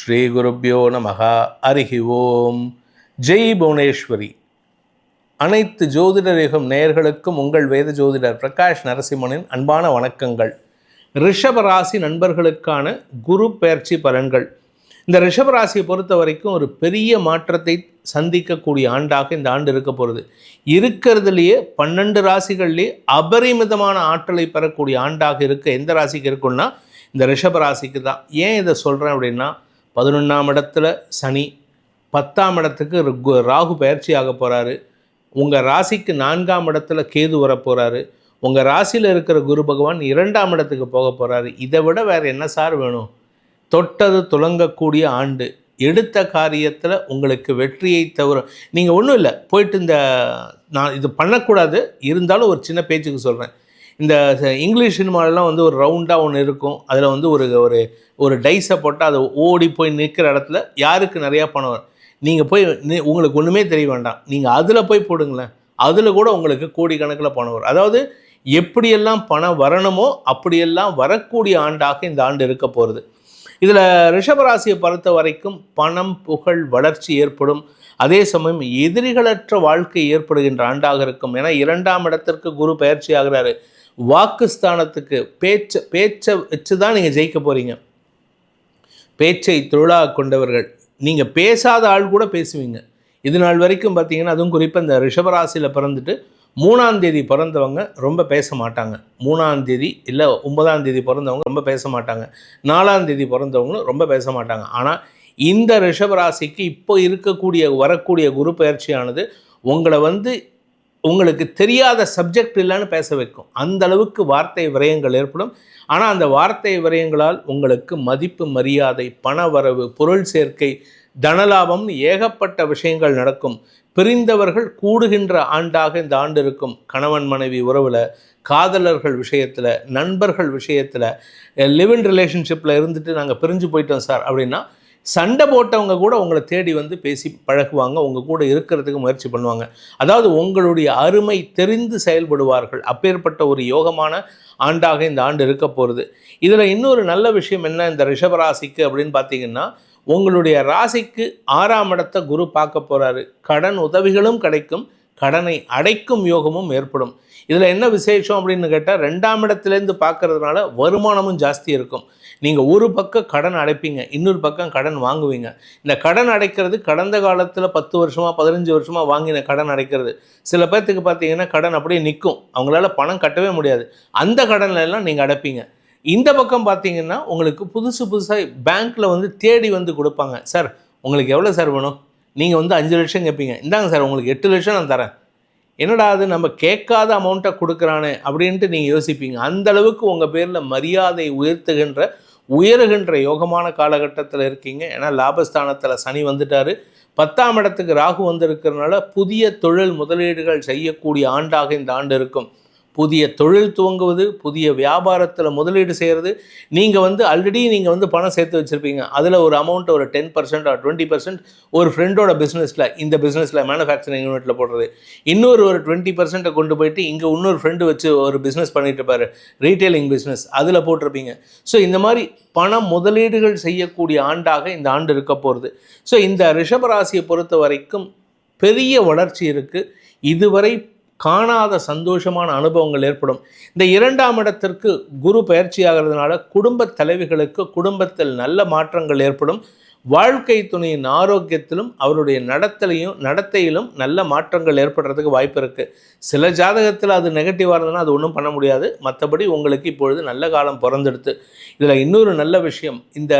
ஸ்ரீ குருப்யோ நமஹ. ஹரிஹி ஓம். ஜெய் புவனேஸ்வரி. அனைத்து ஜோதிடர் யுகம் நேயர்களுக்கும் உங்கள் வேத ஜோதிடர் பிரகாஷ் நரசிம்மனின் அன்பான வணக்கங்கள். ரிஷபராசி நண்பர்களுக்கான குரு பெயர்ச்சி பலன்கள். இந்த ரிஷபராசியை பொறுத்த வரைக்கும் ஒரு பெரிய மாற்றத்தை சந்திக்கக்கூடிய ஆண்டாக இந்த ஆண்டு இருக்க போகிறது. இருக்கிறதுலையே 12 ராசிகள்லேயே அபரிமிதமான ஆற்றலை பெறக்கூடிய ஆண்டாக இருக்க எந்த ராசிக்கு இருக்குன்னா இந்த ரிஷபராசிக்கு தான். ஏன் இதை சொல்கிறேன் அப்படின்னா, 11ஆம் இடத்துல சனி, 10ஆம் இடத்துக்கு ராகு பயிற்சி ஆக போகிறாரு. உங்கள் ராசிக்கு 4ஆம் இடத்துல கேது வர போகிறாரு. உங்கள் ராசியில் இருக்கிற குரு பகவான் 2ஆம் இடத்துக்கு போக போகிறாரு. இதை விட வேறு என்ன சார் வேணும்? தொட்டது துலங்கக்கூடிய ஆண்டு. எடுத்த காரியத்தில் உங்களுக்கு வெற்றியை தவிர நீங்கள் ஒன்றும் இல்லை. போயிட்டு நான் இது பண்ணக்கூடாது, இருந்தாலும் ஒரு சின்ன பேச்சுக்கு சொல்கிறேன். இந்த இங்கிலீஷ் சினிமாலெலாம் ஒரு ரவுண்டாக ஒன்று இருக்கும். அதில் ஒரு ஒரு ஒரு டைஸை போட்டால் அதை ஓடி போய் நிற்கிற இடத்துல யாருக்கு நிறையா பணம் வரும். நீங்கள் போய் உங்களுக்கு ஒன்றுமே தெரிய வேண்டாம், நீங்கள் அதில் போய் போடுங்களேன், அதில் கூட உங்களுக்கு கோடிக்கணக்கில் பணம் வரும். அதாவது எப்படியெல்லாம் பணம் வரணுமோ அப்படியெல்லாம் வரக்கூடிய ஆண்டாக இந்த ஆண்டு இருக்க போகிறது. இதில் ரிஷபராசியை பொறுத்த வரைக்கும் பணம், புகழ், வளர்ச்சி ஏற்படும். அதே சமயம் எதிரிகளற்ற வாழ்க்கை ஏற்படுகின்ற ஆண்டாக இருக்கும். ஏன்னா 2ஆம் இடத்திற்கு குரு பயிற்சி ஆகிறாரு. வாக்குஸ்தானத்துக்கு பேச்சை வச்சு தான் நீங்கள் ஜெயிக்க போகிறீங்க. பேச்சை தொழிலாக கொண்டவர்கள். நீங்கள் பேசாத ஆள் கூட பேசுவீங்க. இது நாள் வரைக்கும் பார்த்தீங்கன்னா, அதுவும் குறிப்பாக இந்த ரிஷபராசியில் பிறந்துட்டு 3ஆம் தேதி பிறந்தவங்க ரொம்ப பேச மாட்டாங்க. 3ஆம் தேதி இல்லை 9ஆம் தேதி பிறந்தவங்க ரொம்ப பேச மாட்டாங்க. 4ஆம் தேதி பிறந்தவங்களும் ரொம்ப பேச மாட்டாங்க. ஆனால் இந்த ரிஷபராசிக்கு இப்போ வரக்கூடிய குரு பயிற்சியானது உங்களை உங்களுக்கு தெரியாத சப்ஜெக்ட் இல்லைன்னு பேச வைக்கும். அந்த அளவுக்கு வார்த்தை விரயங்கள் ஏற்படும். ஆனால் அந்த வார்த்தை விரயங்களால் உங்களுக்கு மதிப்பு, மரியாதை, பண வரவு, பொருள் சேர்க்கை, தனலாபம்னு ஏகப்பட்ட விஷயங்கள் நடக்கும். பிரிந்தவர்கள் கூடுகின்ற ஆண்டாக இந்த ஆண்டு இருக்கும். கணவன் மனைவி உறவில், காதலர்கள் விஷயத்தில், நண்பர்கள் விஷயத்தில், லிவ் இன் ரிலேஷன்ஷிப்பில் இருந்துட்டு நாங்கள் பிரிஞ்சு போயிட்டோம் சார் அப்படின்னா, சண்டை போட்டவங்க கூட உங்களை தேடி பேசி பழகுவாங்க, உங்கள் கூட இருக்கிறதுக்கு முயற்சி பண்ணுவாங்க. அதாவது உங்களுடைய அருமை தெரிந்து செயல்படுவார்கள். அப்பேற்பட்ட ஒரு யோகமான ஆண்டாக இந்த ஆண்டு இருக்க போகிறது. இதில் இன்னொரு நல்ல விஷயம் என்ன இந்த ரிஷபராசிக்கு அப்படின்னு பார்த்தீங்கன்னா, உங்களுடைய ராசிக்கு 6ஆம் இடத்தை குரு பார்க்க போகிறாரு. கடன் உதவிகளும் கிடைக்கும், கடனை அடைக்கும் யோகமும் ஏற்படும். இதில் என்ன விசேஷம் அப்படின்னு கேட்டால், 2ஆம் இடத்துலேருந்து பார்க்கறதுனால வருமானமும் ஜாஸ்தி இருக்கும். நீங்கள் ஒரு பக்கம் கடன் அடைப்பீங்க, இன்னொரு பக்கம் கடன் வாங்குவீங்க. இந்த கடன் அடைக்கிறது கடந்த காலத்தில் 10 வருஷமாக 15 வருஷமாக வாங்கின கடன் அடைக்கிறது. சில பேர்த்துக்கு பார்த்தீங்கன்னா கடன் அப்படியே நிற்கும், அவங்களால பணம் கட்டவே முடியாது. அந்த கடனில் எல்லாம் நீங்கள் அடைப்பீங்க. இந்த பக்கம் பார்த்தீங்கன்னா உங்களுக்கு புதுசாக பேங்க்கில் தேடி கொடுப்பாங்க. சார் உங்களுக்கு எவ்வளோ சார் வேணும்? நீங்கள் 5 லட்சம் கேட்பீங்க. இந்தாங்க சார் உங்களுக்கு 8 லட்சம் நான் தரேன். என்னடா அது நம்ம கேட்காத அமௌண்ட்டை கொடுக்குறானே அப்படின்ட்டு நீங்கள் யோசிப்பீங்க. அந்த அளவுக்கு உங்கள் பேரில் மரியாதை உயருகின்ற யோகமான காலகட்டத்தில் இருக்கீங்க. ஏன்னா லாபஸ்தானத்தில் சனி வந்துட்டார். 10ஆம் இடத்துக்கு ராகு வந்திருக்கிறதுனால புதிய தொழில் முதலீடுகள் செய்யக்கூடிய ஆண்டாக இந்த ஆண்டு இருக்கும். புதிய தொழில் துவங்குவது, புதிய வியாபாரத்தில் முதலீடு செய்கிறது. நீங்கள் ஆல்ரெடி நீங்கள் பணம் சேர்த்து வச்சுருப்பீங்க. அதில் ஒரு அமௌண்ட் ஒரு 10% or 20% ஒரு ஃப்ரெண்டோட பிஸ்னஸில், இந்த பிஸ்னஸில் மேனுஃபேக்சரிங் யூனிட்டில் போடுறது. இன்னொரு 20% கொண்டு போயிட்டு இங்கே இன்னொரு ஃப்ரெண்டு வச்சு ஒரு பிஸ்னஸ் பண்ணிட்டு இருப்பார், ரீட்டைலிங் பிஸ்னஸ், அதில் போட்டிருப்பீங்க. ஸோ இந்த மாதிரி பணம் முதலீடுகள் செய்யக்கூடிய ஆண்டாக இந்த ஆண்டு இருக்க போகிறது. ஸோ இந்த ரிஷபராசியை பொறுத்த வரைக்கும் பெரிய வளர்ச்சி இருக்குது. இதுவரை காணாத சந்தோஷமான அனுபவங்கள் ஏற்படும். இந்த 2ஆம் இடத்திற்கு குரு பயிற்சி ஆகிறதுனால குடும்ப தலைவிகளுக்கு குடும்பத்தில் நல்ல மாற்றங்கள் ஏற்படும். வாழ்க்கை துணையின் ஆரோக்கியத்திலும் அவருடைய நடத்தையிலும் நல்ல மாற்றங்கள் ஏற்படுறதுக்கு வாய்ப்பு இருக்குது. சில ஜாதகத்தில் அது நெகட்டிவாக இருந்ததுன்னா அது ஒன்றும் பண்ண முடியாது. மற்றபடி உங்களுக்கு இப்பொழுது நல்ல காலம் பிறந்தெடுத்து. இதில் இன்னொரு நல்ல விஷயம், இந்த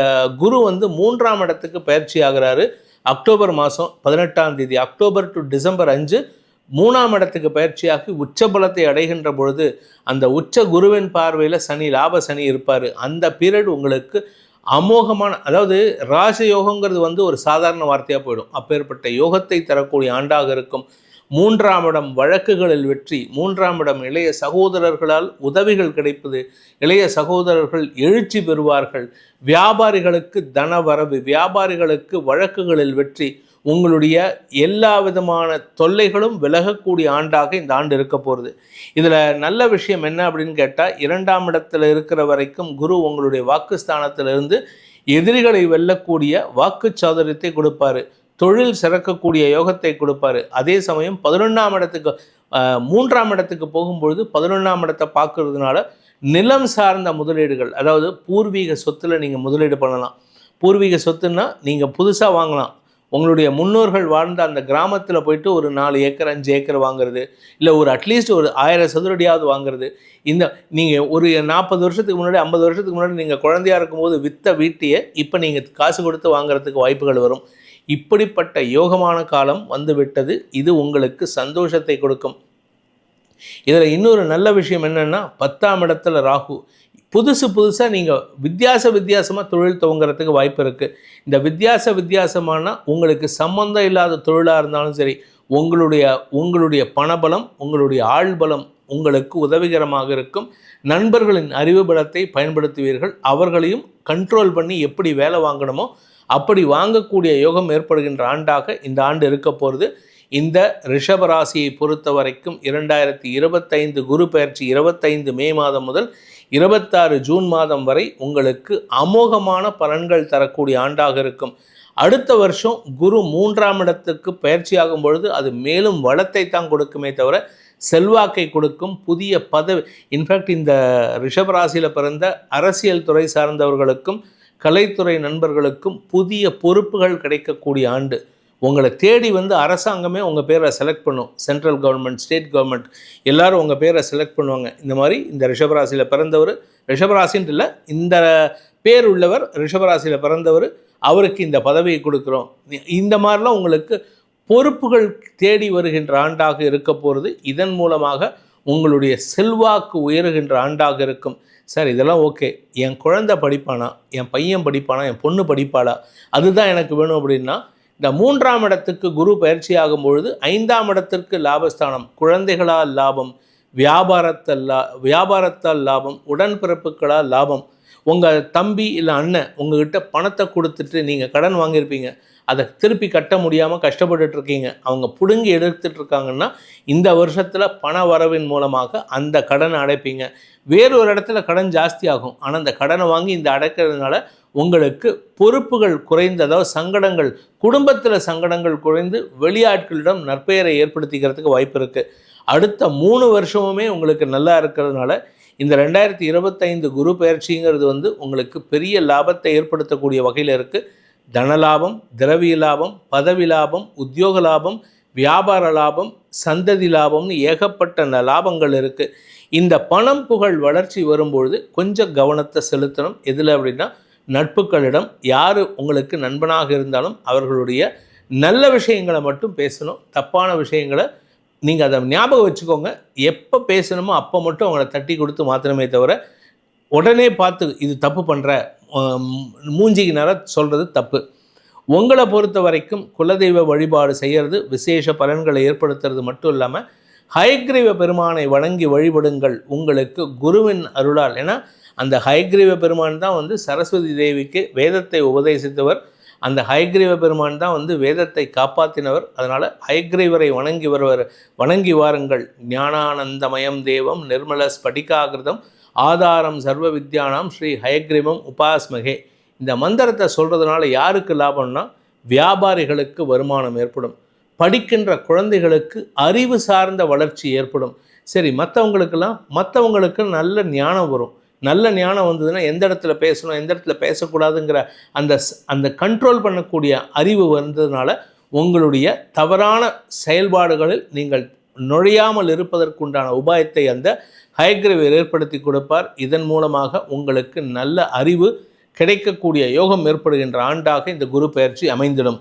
குரு 3ஆம் இடத்துக்கு பயிற்சி ஆகிறாரு. அக்டோபர் மாதம் 18ஆம் தேதி, அக்டோபர் டு டிசம்பர் 5 3ஆம் இடத்துக்கு பயிற்சியாகி உச்சபலத்தை அடைகின்ற பொழுது அந்த உச்ச குருவின் பார்வையில் லாப சனி இருப்பார். அந்த பீரியட் உங்களுக்கு அமோகமான, அதாவது ராஜயோகங்கிறது ஒரு சாதாரண வார்த்தையாக போயிடும். அப்பேற்பட்ட யோகத்தை தரக்கூடிய ஆண்டாக இருக்கும். 3ஆம் இடம் வழக்குகளில் வெற்றி. 3ஆம் இடம் இளைய சகோதரர்களால் உதவிகள் கிடைப்பது. இளைய சகோதரர்கள் எழுச்சி பெறுவார்கள். வியாபாரிகளுக்கு தனவரவு, வியாபாரிகளுக்கு வழக்குகளில் வெற்றி. உங்களுடைய எல்லா விதமான தொல்லைகளும் விலகக்கூடிய ஆண்டாக இந்த ஆண்டு இருக்க போகிறது. இதில் நல்ல விஷயம் என்ன அப்படின்னு கேட்டால், 2ஆம் இடத்துல இருக்கிற வரைக்கும் குரு உங்களுடைய வாக்குஸ்தானத்திலிருந்து எதிரிகளை வெல்லக்கூடிய வாக்கு சாதுரியத்தை கொடுப்பாரு, தொழில் சிறக்கக்கூடிய யோகத்தை கொடுப்பாரு. அதே சமயம் 11ஆம் இடத்துக்கு 3ஆம் இடத்துக்கு போகும்பொழுது 11ஆம் இடத்தை பார்க்கறதுனால நிலம் சார்ந்த முதலீடுகள், அதாவது பூர்வீக சொத்தில் நீங்கள் முதலீடு பண்ணலாம். பூர்வீக சொத்துன்னா நீங்கள் புதுசாக வாங்கலாம். உங்களுடைய முன்னோர்கள் வாழ்ந்த அந்த கிராமத்தில் போயிட்டு ஒரு 4 ஏக்கர் 5 ஏக்கர் வாங்குறது, இல்லை ஒரு அட்லீஸ்ட் ஒரு 1000 சதுரடியாவது வாங்குறது. இந்த நீங்கள் ஒரு 40 வருஷத்துக்கு முன்னாடி 50 வருஷத்துக்கு முன்னாடி நீங்கள் குழந்தையாக இருக்கும்போது விற்ற வீட்டையே இப்போ நீங்கள் காசு கொடுத்து வாங்குறதுக்கு வாய்ப்புகள் வரும். இப்படிப்பட்ட யோகமான காலம் வந்துவிட்டது. இது உங்களுக்கு சந்தோஷத்தை கொடுக்கும். இதில் இன்னொரு நல்ல விஷயம் என்னென்னா 10ஆம் இடத்துல ராகு. புதுசாக நீங்கள் வித்தியாசமாக தொழில் துவங்குறதுக்கு வாய்ப்பு இருக்குது. இந்த வித்தியாசமான உங்களுக்கு சம்மந்தம் இல்லாத தொழிலாக இருந்தாலும் சரி, உங்களுடைய பணபலம், உங்களுடைய ஆள்பலம் உங்களுக்கு உதவிகரமாக இருக்கும். நண்பர்களின் அறிவு பலத்தை பயன்படுத்துவீர்கள். அவர்களையும் கண்ட்ரோல் பண்ணி எப்படி வேலை வாங்கணுமோ அப்படி வாங்கக்கூடிய யோகம் ஏற்படுகின்ற ஆண்டாக இந்த ஆண்டு இருக்க போகிறது. இந்த ரிஷபராசியை பொறுத்த வரைக்கும் 2025 குரு பெயர்ச்சி 25 மே மாதம் முதல் 26 ஜூன் மாதம் வரை உங்களுக்கு அமோகமான பலன்கள் தரக்கூடிய ஆண்டாக இருக்கும். அடுத்த வருஷம் குரு 3ஆம் இடத்துக்கு பயிற்சியாகும் பொழுது அது மேலும் வளத்தை தான் கொடுக்குமே தவிர செல்வாக்கை கொடுக்கும். புதிய பதவி, இன்ஃபேக்ட் இந்த ரிஷபராசியில் பிறந்த அரசியல் துறை சார்ந்தவர்களுக்கும் கலைத்துறை நண்பர்களுக்கும் புதிய பொறுப்புகள் கிடைக்கக்கூடிய ஆண்டு. உங்களை தேடி அரசாங்கமே உங்கள் பேரை செலக்ட் பண்ணும். சென்ட்ரல் கவர்மெண்ட், ஸ்டேட் கவர்மெண்ட் எல்லாரும் உங்கள் பேரை செலக்ட் பண்ணுவாங்க. இந்த மாதிரி இந்த ரிஷபராசியில் பிறந்தவர், ரிஷபராசின்ட்டு இல்லை, இந்த பேர் உள்ளவர் ரிஷபராசியில் பிறந்தவர், அவருக்கு இந்த பதவியை கொடுக்குறோம். இந்த மாதிரிலாம் உங்களுக்கு பொறுப்புகள் தேடி வருகின்ற ஆண்டாக இருக்க போகிறது. இதன் மூலமாக உங்களுடைய செல்வாக்கு உயருகின்ற ஆண்டாக இருக்கும். சார் இதெல்லாம் ஓகே, என் குழந்தை படிப்பானா, என் பையன் படிப்பானா, என் பொண்ணு படிப்பாளா, அதுதான் எனக்கு வேணும் அப்படின்னா இந்த 3ஆம் இடத்துக்கு குரு பயிற்சியாகும் பொழுது 5ஆம் இடத்திற்கு லாபஸ்தானம், குழந்தைகளால் லாபம், வியாபாரத்தால் லாபம், உடன்பிறப்புகளால் லாபம். உங்கள் தம்பி இல்லை அண்ணன் உங்ககிட்ட பணத்தை கொடுத்துட்டு நீங்கள் கடன் வாங்கியிருப்பீங்க, அதை திருப்பி கட்ட முடியாமல் கஷ்டப்பட்டுட்ருக்கீங்க, அவங்க பிடுங்கி எடுத்துட்ருக்காங்கன்னா இந்த வருஷத்தில் பண வரவின் மூலமாக அந்த கடனை அடைப்பீங்க. வேறொரு இடத்துல கடன் ஜாஸ்தி ஆகும், ஆனால் அந்த கடனை வாங்கி இந்த அடைக்கிறதுனால உங்களுக்கு பொறுப்புகள் குறைந்து, அதாவது சங்கடங்கள், குடும்பத்தில் சங்கடங்கள் குறைந்து வெளியாட்களிடம் நற்பெயரை ஏற்படுத்திக்கிறதுக்கு வாய்ப்பு இருக்குது. அடுத்த 3 வருஷமுமே உங்களுக்கு நல்லா இருக்கிறதுனால இந்த 2025 குரு பயிற்சிங்கிறது உங்களுக்கு பெரிய லாபத்தை ஏற்படுத்தக்கூடிய வகையில் இருக்குது. தனலாபம், திரவிய லாபம், பதவி லாபம், உத்தியோக லாபம், வியாபார லாபம், சந்ததி லாபம்னு ஏகப்பட்ட லாபங்கள் இருக்குது. இந்த பணம் புகழ் வளர்ச்சி வரும்பொழுது கொஞ்சம் கவனத்தை செலுத்தணும். எதில் அப்படின்னா நட்புகளிடம். யார் உங்களுக்கு நண்பனாக இருந்தாலும் அவர்களுடைய நல்ல விஷயங்களை மட்டும் பேசணும். தப்பான விஷயங்களை நீங்கள் அதை ஞாபகம் வச்சுக்கோங்க. எப்போ பேசணுமோ அப்போ மட்டும் அவங்கள தட்டி கொடுத்து மாற்றணுமே தவிர உடனே பார்த்து இது தப்பு பண்ணுற மூஞ்சிக்கு நேரம் சொல்கிறது தப்பு. உங்களை பொறுத்த வரைக்கும் குலதெய்வ வழிபாடு செய்கிறது விசேஷ பலன்களை ஏற்படுத்துறது மட்டும் இல்லாமல் ஹயக்ரீவ பெருமானை வணங்கி வழிபடுங்கள். உங்களுக்கு குருவின் அருளால், ஏன்னா அந்த ஹயக்ரீவ பெருமான் தான் சரஸ்வதி தேவிக்கு வேதத்தை உபதேசித்தவர். அந்த ஹயக்ரீவ பெருமான் தான் வேதத்தை காப்பாற்றினவர். அதனால் ஹயக்ரீவரை வணங்கி வாருங்கள். ஞானானந்தமயம் தேவம் நிர்மல ஸ்படிகாகிருதம் ஆதாரம் சர்வ வித்யானாம் ஸ்ரீ ஹயக்ரீவம் உபாஸ்மகே. இந்த மந்திரத்தை சொல்கிறதுனால யாருக்கு லாபம்னா வியாபாரிகளுக்கு வருமானம் ஏற்படும், படிக்கின்ற குழந்தைகளுக்கு அறிவு சார்ந்த வளர்ச்சி ஏற்படும். சரி, மற்றவங்களுக்கு நல்ல ஞானம் வரும். நல்ல ஞானம் வந்ததுன்னா எந்த இடத்துல பேசணும், எந்த இடத்துல பேசக்கூடாதுங்கிற அந்த கண்ட்ரோல் பண்ணக்கூடிய அறிவு வந்ததுனால உங்களுடைய தவறான செயல்பாடுகளில் நீங்கள் நுழையாமல் இருப்பதற்குண்டான உபாயத்தை அந்த ஹயக்ரீவர் ஏற்படுத்தி கொடுப்பார். இதன் மூலமாக உங்களுக்கு நல்ல அறிவு கிடைக்கக்கூடிய யோகம் ஏற்படுகின்ற ஆண்டாக இந்த குரு பெயர்ச்சி அமைந்திடும்.